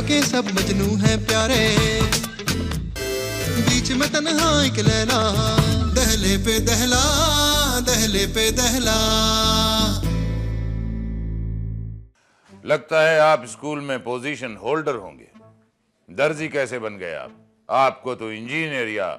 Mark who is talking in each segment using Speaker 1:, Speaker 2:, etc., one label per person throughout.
Speaker 1: के सब मजनू हैं प्यारे, बीच में तन्हा एक लैला, दहले पे दहला, दहले पे दहला।
Speaker 2: लगता है आप स्कूल में पोजीशन होल्डर होंगे। दर्जी कैसे बन गए आप? आपको तो इंजीनियर या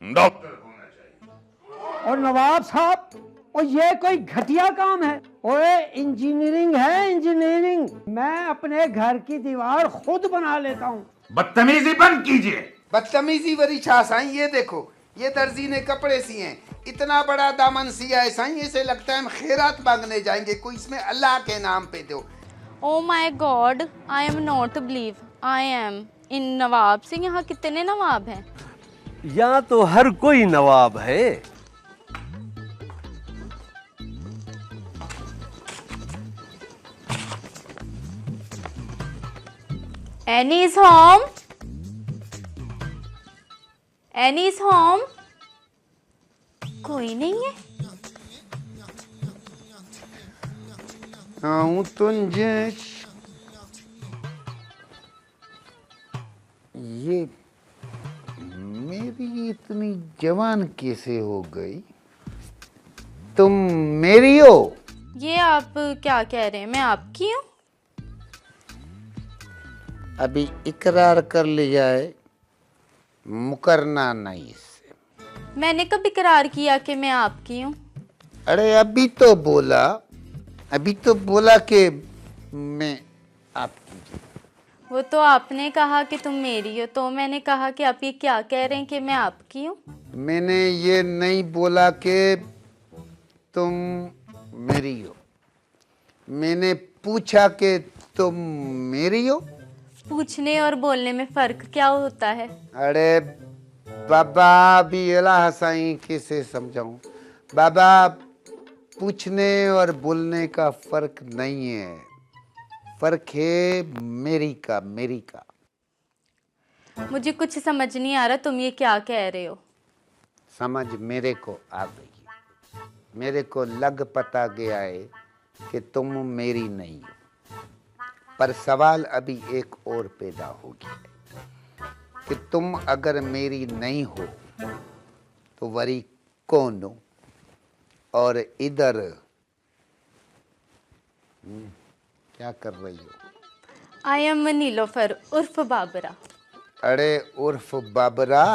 Speaker 2: डॉक्टर होना चाहिए।
Speaker 3: और नवाब साहब, और ये कोई घटिया काम है। ओए इंजीनियरिंग है इंजीनियरिंग। मैं अपने घर की दीवार खुद बना लेता हूँ।
Speaker 2: बदतमीजी बंद कीजिए।
Speaker 4: बदतमीजी वरी छा साईं, ये देखो, ये दर्जी ने कपड़े सिए हैं, इतना बड़ा दामन सिया है साईं, इसे लगता है हम खैरात मांगने जाएंगे, कोई इसमें अल्लाह के नाम पे दो।
Speaker 5: Oh my God, I am not believe I am in नवाब सिंह। यहाँ कितने नवाब हैं?
Speaker 6: यहाँ तो हर कोई नवाब है।
Speaker 5: Annie is home. Annie is home. कोई नहीं है।
Speaker 4: आऊं तुझे ये मेरी इतनी जवान कैसे हो गई? तुम मेरी हो?
Speaker 5: ये आप क्या कह रहे हैं? मैं आपकी हूँ?
Speaker 4: अभी इकरार कर ले जाए, मुकरना नहीं इससे।
Speaker 5: मैंने कब इकरार किया कि मैं आपकी हूँ?
Speaker 4: अरे अभी तो बोला कि मैं आपकी हूँ।
Speaker 5: वो तो आपने कहा कि तुम मेरी हो, तो मैंने कहा कि आप ये क्या कह रहे हैं कि मैं आपकी हूँ?
Speaker 4: मैंने ये नहीं बोला कि तुम मेरी हो, मैंने पूछा कि तुम मेरी हो।
Speaker 5: पूछने और बोलने में फर्क क्या होता है?
Speaker 4: अरे बाबा, अभी अल्लाह साईं कैसे समझाऊं बाबा, पूछने और बोलने का फर्क नहीं है, फर्क है मेरी का।
Speaker 5: मुझे कुछ समझ नहीं आ रहा, तुम ये क्या कह रहे हो?
Speaker 4: समझ मेरे को आ गई, मेरे को लग पता गया है कि तुम मेरी नहीं हो, पर सवाल अभी एक और पैदा हो गया है कि तुम अगर मेरी नहीं हो तो वरी कौन हो? और इधर क्या कर रही हो?
Speaker 5: आई एम नीलोफर उर्फ बाबरा।
Speaker 4: अरे उर्फ बाबरा,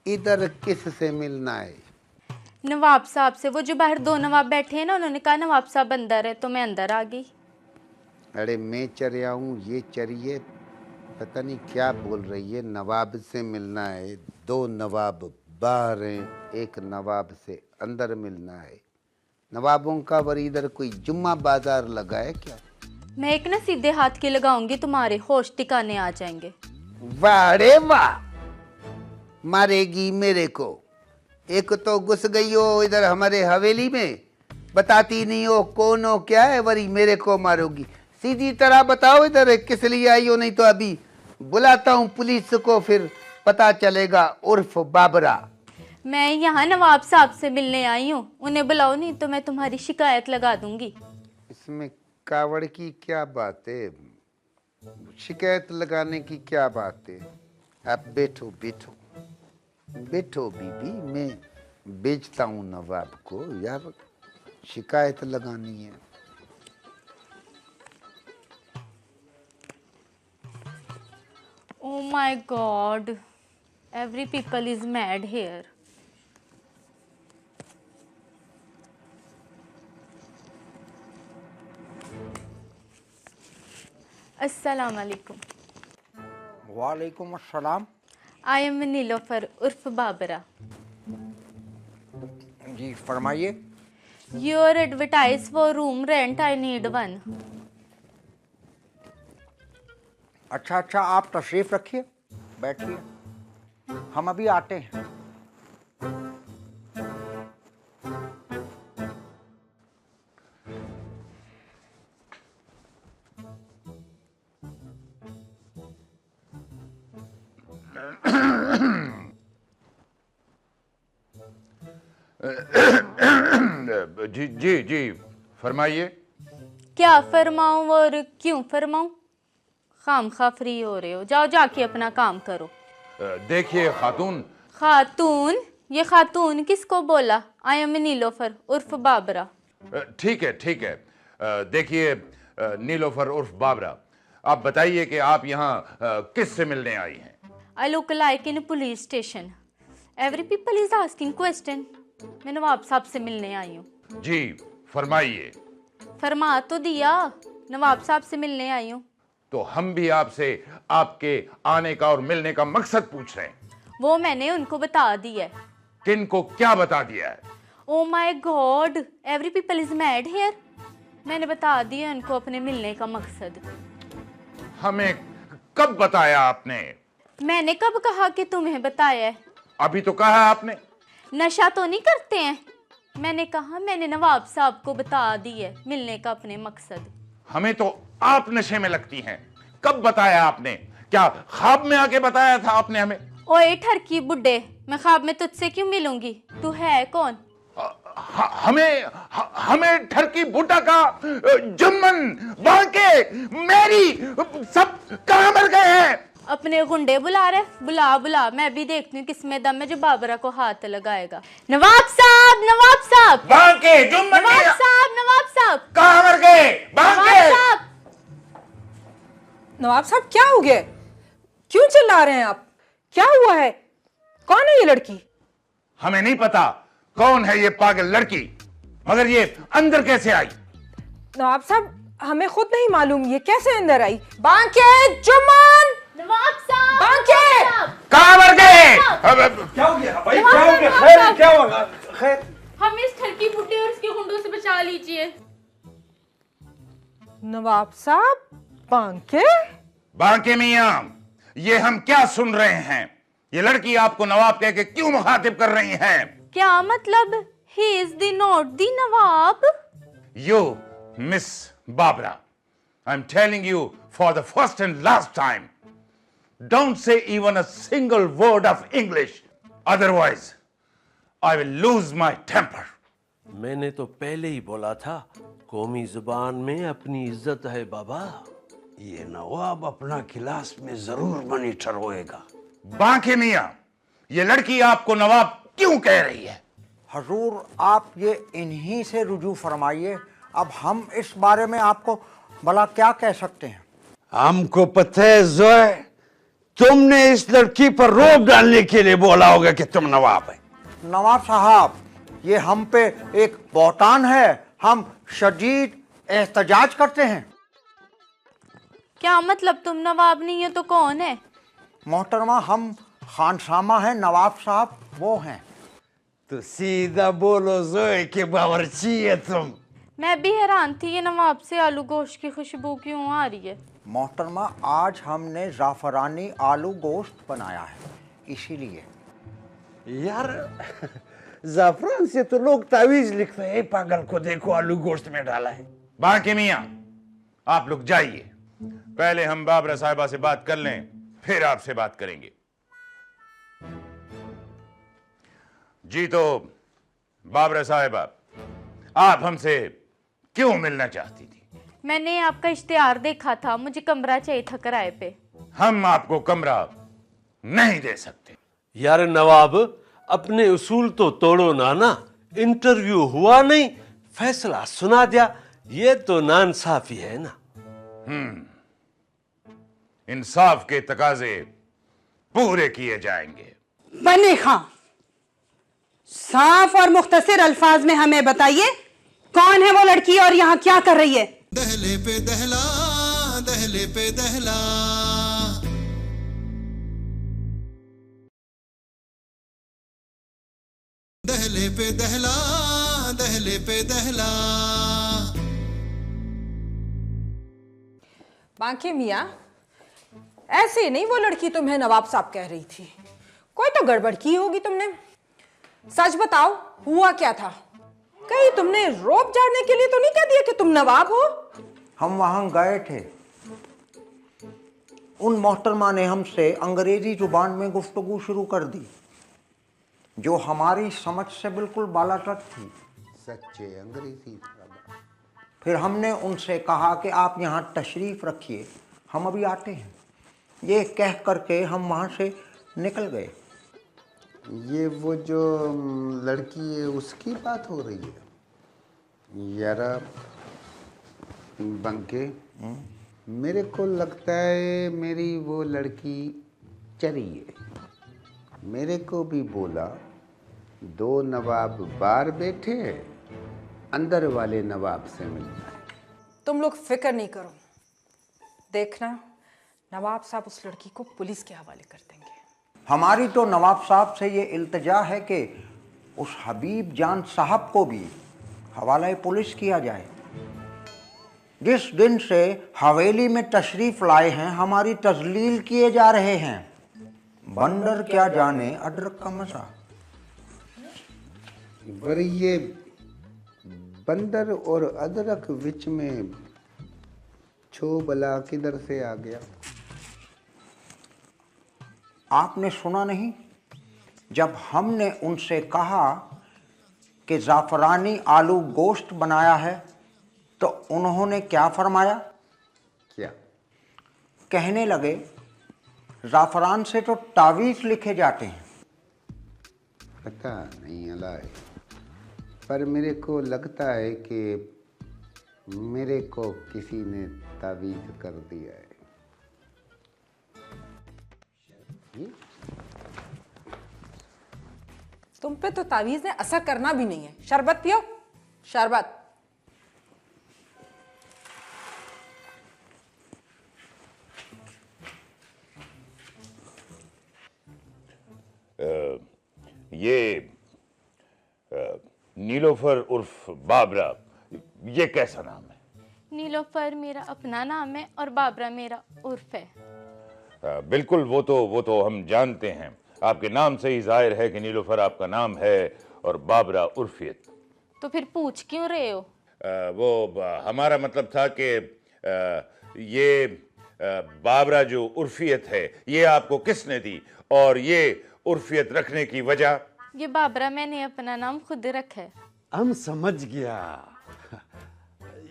Speaker 4: इधर किससे मिलना है?
Speaker 5: नवाब साहब से। वो जो बाहर दो नवाब बैठे हैं ना, उन्होंने कहा नवाब साहब अंदर है, तो मैं अंदर आ गई।
Speaker 4: अरे मैं चरिया हूँ, ये चरिए पता नहीं क्या बोल रही है। नवाब से मिलना है, दो नवाब बाहर हैं, एक नवाब से अंदर मिलना है। नवाबों का वरी इधर कोई जुम्मा बाजार लगा है क्या?
Speaker 5: मैं एक ना सीधे हाथ की लगाऊंगी, तुम्हारे होश ठिकाने आ जाएंगे।
Speaker 4: वाह रे वाह, मारेगी मेरे को। एक तो घुस गई हो इधर हमारे हवेली में, बताती नहीं हो कौन हो क्या है, वरी मेरे को मारोगी। सीधी तरह बताओ इधर किस लिए आई हो, नहीं तो अभी बुलाता हूँ पुलिस को, फिर पता चलेगा। उर्फ बाबरा,
Speaker 5: मैं यहाँ नवाब साहब से मिलने आई हूँ, उन्हें बुलाओ, नहीं तो मैं तुम्हारी शिकायत लगा दूंगी।
Speaker 4: इसमें कावड़ की क्या बात है, शिकायत लगाने की क्या बात है? आप बैठो बैठो बैठो बीबी, मैं बेचता हूँ नवाब को यार, शिकायत लगानी है।
Speaker 5: Oh my God, every people is mad here. अस्सलाम वालेकुम।
Speaker 3: वालेकुम अस्सलाम।
Speaker 5: I am नीलोफर उर्फ बाबरा।
Speaker 3: जी फरमाइए।
Speaker 5: Your advertise for room rent, I need one.
Speaker 3: अच्छा, आप तशरीफ रखिए, बैठिए, हम अभी आते हैं।
Speaker 2: जी फरमाइए।
Speaker 5: क्या फरमाऊं और क्यों फरमाऊं? खामखा फ्री हो रहे हो, जाओ जाके अपना काम करो।
Speaker 2: देखिए खातून।
Speaker 5: खातून? ये खातून किसको बोला? आई एम नीलोफर उर्फ बाबरा।
Speaker 2: ठीक है ठीक है। देखिए नीलोफर उर्फ बाबरा, आप बताइए कि आप यहाँ किस से मिलने आई हैं?
Speaker 5: I look like in police station, every people is asking question. मैं नवाब साहब से मिलने आई हूँ।
Speaker 2: जी फरमाइए।
Speaker 5: फरमा तो दिया, नवाब साहब से मिलने आई हूँ।
Speaker 2: तो हम भी आपसे आपके आने का और मिलने का मकसद पूछ रहे हैं।
Speaker 5: वो मैंने उनको बता दिया है।
Speaker 2: किन को क्या बता दिया है?
Speaker 5: Oh my God, every people is mad here. मैंने बता दिया उनको अपने मिलने का मकसद।
Speaker 2: हमें कब बताया आपने?
Speaker 5: मैंने कब कहा कि तुम्हें बताया है?
Speaker 2: अभी तो कहा आपने।
Speaker 5: नशा तो नहीं करते हैं? मैंने कहा मैंने नवाब साहब को बता दिया मिलने का अपने मकसद।
Speaker 2: हमें तो आप नशे में लगती हैं। कब बताया आपने? क्या ख्वाब में आके बताया था आपने हमें?
Speaker 5: ओए ठरकी बुड्ढे, मैं ख्वाब में तुझसे क्यों मिलूंगी? तू है कौन?
Speaker 2: हमें ठरकी बुड्ढा का जुम्मन बांके मेरी सब कहां मर गए हैं?
Speaker 5: अपने गुंडे बुला रहे? बुला बुला, मैं भी देखती हूँ किसमें दम है जो बाबरा को हाथ लगाएगा। नवाब साहब, नवाब साहब,
Speaker 2: बांके जुम्मन,
Speaker 5: नवाब साहब, नवाब साहब,
Speaker 2: कहां मर गए? बांके
Speaker 5: नवाब साहब।
Speaker 7: नवाब साहब क्या हो गया? क्यों चिल्ला रहे हैं आप? क्या हुआ है? कौन है ये लड़की?
Speaker 2: हमें नहीं पता कौन है ये पागल लड़की, मगर ये अंदर कैसे आई?
Speaker 7: नवाब साहब हमें खुद नहीं मालूम ये कैसे अंदर आई। बांके जुम्मन,
Speaker 5: नवाब साहब,
Speaker 7: बांके
Speaker 2: कहां मर गए?
Speaker 6: क्या हो गया भाई? क्या हो गया? खैर क्या होगा? खैर
Speaker 5: हमें इस ठरकी बुड्ढे और उसके गुंडों से बचा लीजिए।
Speaker 7: नवाब साहब, बांके?
Speaker 2: बांके मियां, ये हम क्या सुन रहे हैं? ये लड़की आपको नवाब कह के क्यों मुखातिब कर रही है?
Speaker 5: क्या मतलब? He is the not the Nawab.
Speaker 2: You, Miss Barbara, I'm telling you for the first and last time, don't say even a single word of English, otherwise I will lose my temper.
Speaker 6: मैंने तो पहले ही बोला था, कौमी जुबान में अपनी इज्जत है बाबा। ये नवाब अपना क्लास में जरूर मॉनिटर होएगा।
Speaker 2: बांके मियां, ये लड़की आपको नवाब क्यों कह रही है?
Speaker 8: हजूर आप ये इन्हीं से रुजू फरमाइए। अब हम इस बारे में आपको भला क्या कह सकते हैं?
Speaker 6: हमको पता है जोए, तुमने इस लड़की पर रोब डालने के लिए बोला होगा कि तुम नवाब है।
Speaker 8: नवाब साहब ये हम पे एक बहतान है, हम शदीद एहतजाज करते हैं।
Speaker 5: क्या मतलब? तुम नवाब नहीं हो तो कौन है?
Speaker 8: मोहतरमा हम खानसामा हैं, नवाब साहब वो हैं।
Speaker 6: तो सीधा बोलो जोए कि बावर्ची है तुम।
Speaker 5: मैं भी हैरान थी ये नवाब से आलू गोश्त की खुशबू क्यों आ रही है।
Speaker 8: मोहतरमा आज हमने ज़ाफ़रानी आलू गोश्त बनाया है, इसीलिए।
Speaker 6: यार जाफरान से तो लोग तावीज लिखते हैं, पागल को देखो आलू गोश्त में डाला है।
Speaker 2: बांके मियां, आप लोग जाइए, पहले हम बाबरा साहिबा से बात कर लें, फिर आपसे बात करेंगे। जी तो बाबरा साहिबा, आप हमसे क्यों मिलना चाहती थी?
Speaker 5: मैंने आपका इश्तिहार देखा था, मुझे कमरा चाहिए था किराए पे।
Speaker 2: हम आपको कमरा नहीं दे सकते।
Speaker 6: यार नवाब, अपने उसूल तो तोड़ो ना। इंटरव्यू हुआ नहीं, फैसला सुना दिया, ये तो नाइंसाफी है ना।
Speaker 2: इंसाफ के तकाजे पूरे किए जाएंगे।
Speaker 9: बनी खां, साफ और मुख्तसर अल्फाज में हमें बताइए कौन है वो लड़की और यहाँ क्या कर रही है?
Speaker 1: दहले पे दहला, दहले पे दहला, दहले पे दहला, दहले पे दहला।
Speaker 7: बांके मियाँ, ऐसे नहीं वो लड़की तुम्हें नवाब साहब कह रही थी, कोई तो गड़बड़ की होगी तुमने। सच बताओ हुआ क्या था? कहीं तुमने रोब झाड़ने के लिए तो नहीं कह दिया कि तुम नवाब हो?
Speaker 8: हम वहां गए थे, उन मोहतरमा ने हमसे अंग्रेजी जुबान में गुफ्तगू शुरू कर दी जो हमारी समझ से बिल्कुल बालातर थी।
Speaker 4: सच्चे अंग्रेजी।
Speaker 8: फिर हमने उनसे कहा कि आप यहाँ तशरीफ रखिए, हम अभी आते हैं। ये कह करके हम वहाँ से निकल गए।
Speaker 4: ये वो जो लड़की है उसकी बात हो रही है यारा बंके। मेरे को लगता है मेरी वो लड़की चरी है। मेरे को भी बोला 2 नवाब बाहर बैठे हैं, अंदर वाले नवाब से मिलना है।
Speaker 7: तुम लोग फिक्र नहीं करो, देखना नवाब साहब उस लड़की को पुलिस के हवाले कर देंगे।
Speaker 8: हमारी तो नवाब साहब से ये इल्तिजा है कि उस हबीब जान साहब को भी हवाला पुलिस किया जाए। जिस दिन से हवेली में तशरीफ लाए हैं हमारी तजलील किए जा रहे हैं। बंदर क्या जाने अदरक का मजा।
Speaker 4: पर ये बंदर और अदरक विच में छो बला किधर से आ गया?
Speaker 8: आपने सुना नहीं, जब हमने उनसे कहा कि ज़ाफ़रानी आलू गोश्त बनाया है तो उन्होंने क्या फरमाया?
Speaker 4: क्या
Speaker 8: कहने लगे ज़ाफ़रान से तो तावीज़ लिखे जाते हैं।
Speaker 4: पता नहीं अलाए, पर मेरे को लगता है कि मेरे को किसी ने तावीज़ कर दिया है।
Speaker 7: तुम पे तो तावीज ने असर करना भी नहीं है। शरबत पियो, शरबत।
Speaker 2: ये नीलोफर उर्फ बाबरा, ये कैसा नाम है?
Speaker 5: नीलोफर मेरा अपना नाम है और बाबरा मेरा उर्फ है।
Speaker 2: बिल्कुल, वो तो हम जानते हैं। आपके नाम से ही जाहिर है कि नीलोफर आपका नाम है और बाबरा उर्फियत।
Speaker 5: तो फिर पूछ क्यों रहे हो?
Speaker 2: हमारा मतलब था कि ये बाबरा जो उर्फियत है ये आपको किसने दी, और ये उर्फियत रखने की वजह?
Speaker 5: ये बाबरा मैंने अपना नाम खुद रखा है।
Speaker 6: हम समझ गया।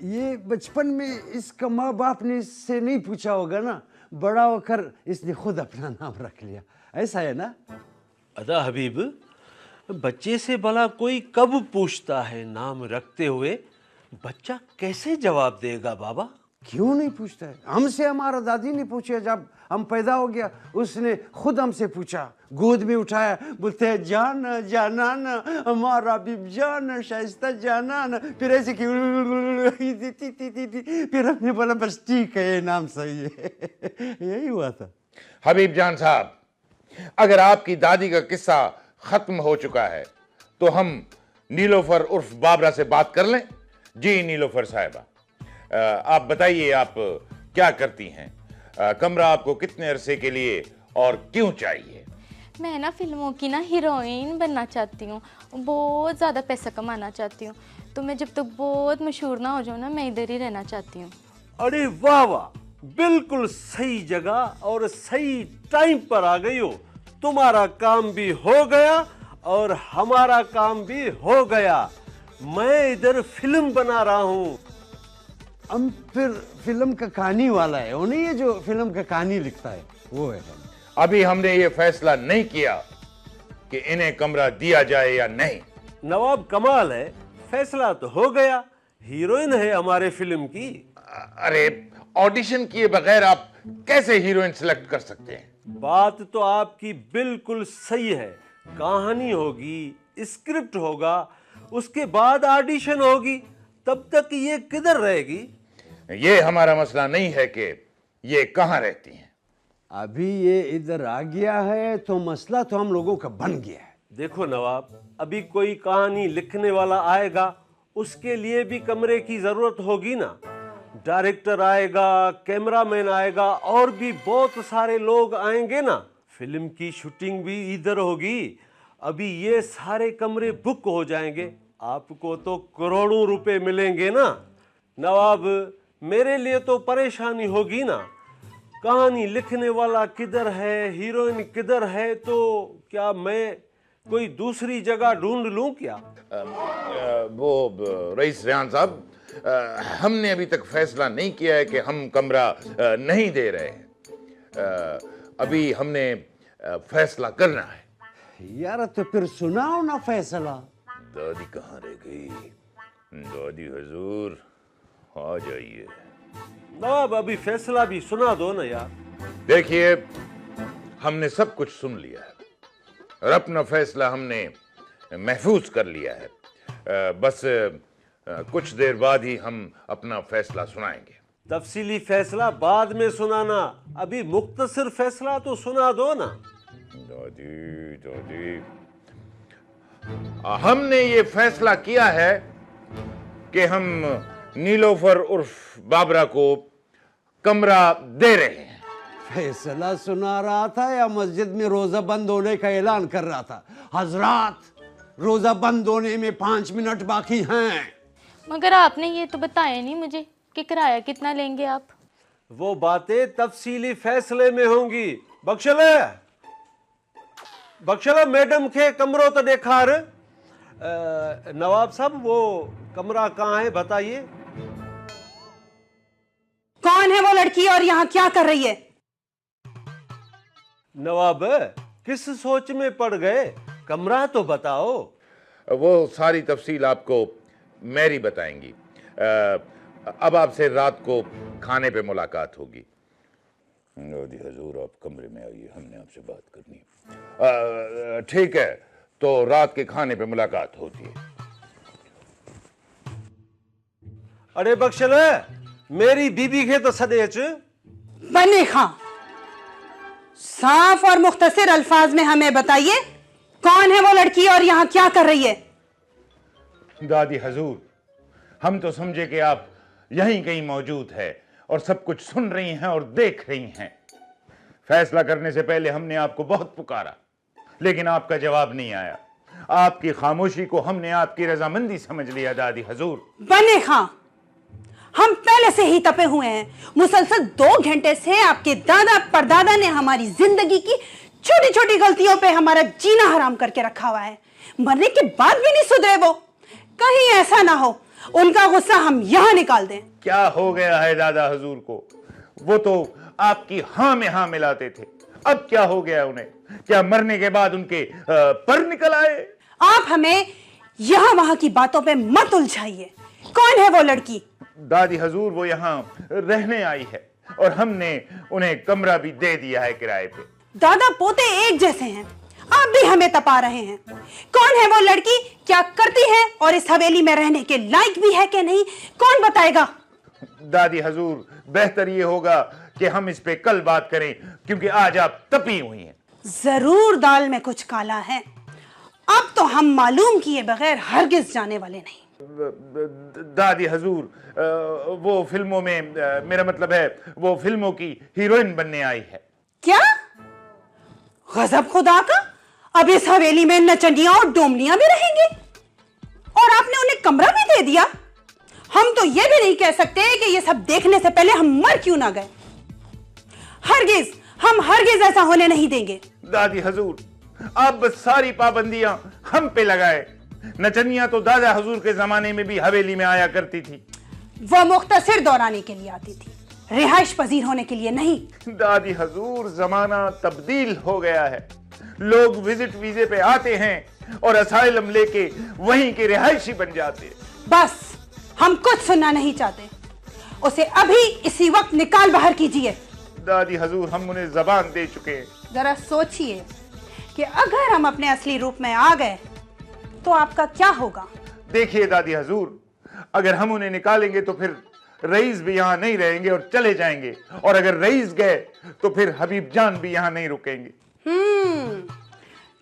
Speaker 6: ये बचपन में इसका माँ बाप ने इससे नहीं पूछा होगा ना, बड़ा होकर इसने खुद अपना नाम रख लिया, ऐसा है ना? अदा हबीब, बच्चे से भला कोई कब पूछता है नाम रखते हुए? बच्चा कैसे जवाब देगा बाबा? क्यों नहीं पूछता है? हमसे हमारा दादी ने पूछा, जब हम पैदा हो गया उसने खुद हमसे पूछा, गोद में उठाया, बोलते हैं जाना जानान हमारा बीब जाना शाइस्ता जानान, फिर ऐसे कि फिर हमने बोला बस ठीक है ये नाम सही है। यही हुआ था।
Speaker 2: हबीब जान साहब, अगर आपकी दादी का किस्सा खत्म हो चुका है तो हम नीलोफर उर्फ बाबरा से बात कर लें। जी नीलोफर साहिबा, आप बताइए आप क्या करती हैं? कमरा आपको कितने अरसे के लिए और क्यों चाहिए?
Speaker 5: मैं ना फिल्मों की ना हीरोइन बनना चाहती हूँ, बहुत ज़्यादा पैसा कमाना चाहती हूँ। तो मैं जब तक बहुत मशहूर ना हो जाऊँ ना, मैं इधर ही रहना चाहती हूँ।
Speaker 6: अरे वाह वाह, बिल्कुल सही जगह और सही टाइम पर आ गई हो। तुम्हारा काम भी हो गया और हमारा काम भी हो गया। मैं इधर फिल्म बना रहा हूँ। हम फिर फिल्म का कहानी वाला है, वो नहीं है जो फिल्म का कहानी लिखता है, वो है।
Speaker 2: अभी हमने ये फैसला नहीं किया कि इन्हें कमरा दिया जाए या नहीं।
Speaker 6: नवाब कमाल है, फैसला तो हो गया, हीरोइन है हमारे फिल्म की।
Speaker 2: अरे ऑडिशन किए बगैर आप कैसे हीरोइन सिलेक्ट कर सकते हैं?
Speaker 6: बात तो आपकी बिल्कुल सही है। कहानी होगी, स्क्रिप्ट होगा, उसके बाद ऑडिशन होगी, तब तक ये किधर रहेगी?
Speaker 2: ये हमारा मसला नहीं है कि ये कहाँ रहती हैं।
Speaker 6: अभी ये इधर आ गया है तो मसला तो हम लोगों का बन गया है। देखो नवाब, अभी कोई कहानी लिखने वाला आएगा, उसके लिए भी कमरे की जरूरत होगी ना। डायरेक्टर आएगा, कैमरामैन आएगा, और भी बहुत सारे लोग आएंगे ना। फिल्म की शूटिंग भी इधर होगी। अभी ये सारे कमरे बुक हो जाएंगे, आपको तो करोड़ों रुपए मिलेंगे ना। नवाब, मेरे लिए तो परेशानी होगी ना। कहानी लिखने वाला किधर है, हीरोइन किधर है, तो क्या मैं कोई दूसरी जगह ढूंढ लूं क्या?
Speaker 2: वो रईस रेहान साहब, हमने अभी तक फैसला नहीं किया है कि हम कमरा नहीं दे रहे हैं। अभी हमने फैसला करना है।
Speaker 6: यार तो फिर सुनाओ ना फैसला।
Speaker 2: दादी कहाँ रह गई? दादी हुजूर आ जाइए।
Speaker 6: नवाब अभी फैसला भी सुना दो ना यार।
Speaker 2: देखिए, हमने सब कुछ सुन लिया है और अपना फैसला हमने महफूज कर लिया है। बस कुछ देर बाद ही हम अपना फैसला सुनाएंगे।
Speaker 6: तफसीली फैसला बाद में सुनाना, अभी मुख्तसर फैसला तो सुना दो ना।
Speaker 2: दादी दादी, हमने ये फैसला किया है कि हम नीलोफर उर्फ बाबरा को कमरा दे रहे हैं।
Speaker 6: फैसला सुना रहा था या मस्जिद में रोजा बंद होने का ऐलान कर रहा था? हजरात, रोजा बंद होने में 5 मिनट बाकी हैं।
Speaker 5: मगर आपने ये तो बताया नहीं मुझे कि किराया कितना लेंगे आप।
Speaker 6: वो बातें तफसीली फैसले में होंगी। बख्शला मैडम के कमरों तो देखा। नवाब साहब, वो कमरा कहाँ है बताइए।
Speaker 9: कौन है वो लड़की और यहाँ क्या कर रही है?
Speaker 6: नवाब किस सोच में पड़ गए? कमरा तो बताओ।
Speaker 2: वो सारी तफसील आपको मैरी बताएंगी। अब आपसे रात को खाने पे मुलाकात होगी। दादी हुजूर, आप कमरे में आइए, हमने आपसे बात करनी है। ठीक है, तो रात के खाने पे मुलाकात होती है।
Speaker 6: अरे बख्शला, मेरी बीबी के तो सदेच।
Speaker 9: बने खां, साफ और मुख्तसर अल्फाज में हमें बताइए, कौन है वो लड़की और यहाँ क्या कर रही है?
Speaker 2: दादी हुजूर, हम तो समझे कि आप यहीं कहीं मौजूद है और सब कुछ सुन रही हैं और देख रही हैं। फैसला करने से पहले हमने आपको बहुत पुकारा, लेकिन आपका जवाब नहीं आया। आपकी खामोशी को हमने आपकी रजामंदी समझ लिया। दादी हुजूर।
Speaker 9: बने खां, हम पहले से ही तपे हुए हैं। मुसलसल 2 घंटे से आपके दादा परदादा ने हमारी जिंदगी की छोटी छोटी गलतियों पे हमारा जीना हराम करके रखा हुआ है। मरने के बाद भी नहीं सुधरे वो। कहीं ऐसा ना हो उनका गुस्सा हम यहां निकाल दें।
Speaker 2: क्या हो गया है दादा हुजूर को? वो तो आपकी हाँ में हाँ मिलाते थे, अब क्या हो गया उन्हें? क्या मरने के बाद उनके पर निकल आए?
Speaker 9: आप हमें यहां वहां की बातों पे मत उलझाइए। कौन है वो लड़की?
Speaker 2: दादी हुजूर, वो यहाँ रहने आई है और हमने उन्हें कमरा भी दे दिया है किराए पे।
Speaker 9: दादा पोते एक जैसे हैं, आप भी हमें तपा रहे हैं। कौन है वो लड़की, क्या करती है और इस हवेली में रहने के लायक भी है कि नहीं, कौन बताएगा?
Speaker 2: दादी हुजूर, बेहतर ये होगा कि हम इस पे कल बात करें, क्योंकि आज आप तपी हुई हैं।
Speaker 9: जरूर दाल में कुछ काला है। अब तो हम मालूम किए बगैर हरगिज जाने वाले नहीं।
Speaker 2: दादी हुजूर, वो फिल्मों में, मेरा मतलब है वो फिल्मों की हीरोइन बनने आई है।
Speaker 9: क्या? गजब खुदा का, अब इस हवेली में नचनियां और डोमनियां भी रहेंगी और आपने उन्हें कमरा भी दे दिया। हम तो ये भी नहीं कह सकते कि ये सब देखने से पहले हम मर क्यों ना गए। हरगिज, हम हरगिज ऐसा होने नहीं देंगे।
Speaker 2: दादी हुजूर, आप बस सारी पाबंदियां हम पे लगाए। नचनियां तो दादा हुजूर के जमाने में भी हवेली में आया करती थी।
Speaker 9: वो मुख्तसिर दौराने के लिए आती थी, रिहाइश पजीर होने के लिए नहीं।
Speaker 2: दादी हुजूर, जमाना तब्दील हो गया है। लोग विजिट वीजे पे आते हैं और असाइलम लेके वहीं के रिहायशी बन जाते हैं।
Speaker 9: बस, हम कुछ सुनना नहीं चाहते। उसे अभी इसी वक्त निकाल बाहर कीजिए।
Speaker 2: दादी हुजूर, हम उन्हें जबान दे चुके हैं।
Speaker 9: जरा सोचिए कि अगर हम अपने असली रूप में आ गए तो आपका क्या होगा?
Speaker 2: देखिए दादी हुजूर, अगर हम उन्हें निकालेंगे तो फिर रईस भी यहाँ नहीं रहेंगे और चले जाएंगे, और अगर रईस गए तो फिर हबीब जान भी यहाँ नहीं रुकेंगे।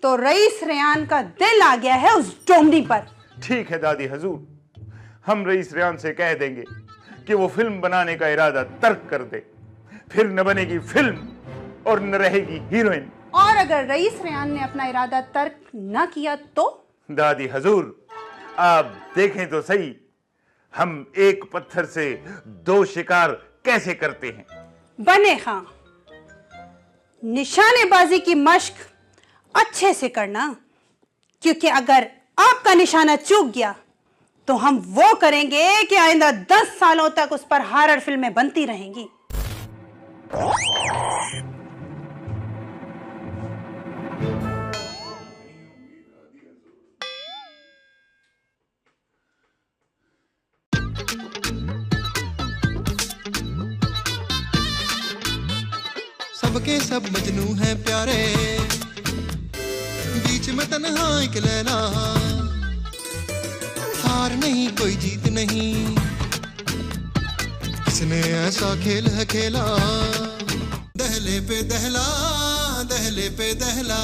Speaker 9: तो रईस रेयान का दिल आ गया है उस डोमनी पर।
Speaker 2: ठीक है दादी हुजूर, हम रईस रेयान से कह देंगे कि वो फिल्म बनाने का इरादा तर्क कर दे। फिर न बनेगी फिल्म और न रहेगी हीरोइन।
Speaker 9: और अगर रईस रेयान ने अपना इरादा तर्क न किया तो?
Speaker 2: दादी हुजूर, आप देखें तो सही, हम एक पत्थर से 2 शिकार कैसे करते हैं।
Speaker 9: बने खां, निशानेबाजी की मश्क अच्छे से करना, क्योंकि अगर आपका निशाना चूक गया तो हम वो करेंगे कि आइंदा 10 सालों तक उस पर हॉरर फिल्में बनती रहेंगी।
Speaker 1: सबके सब मजनू हैं प्यारे, बीच में तन्हा एक लैला, हार नहीं कोई जीत नहीं, किसने ऐसा खेल है खेला, दहले पे दहला, दहले पे दहला।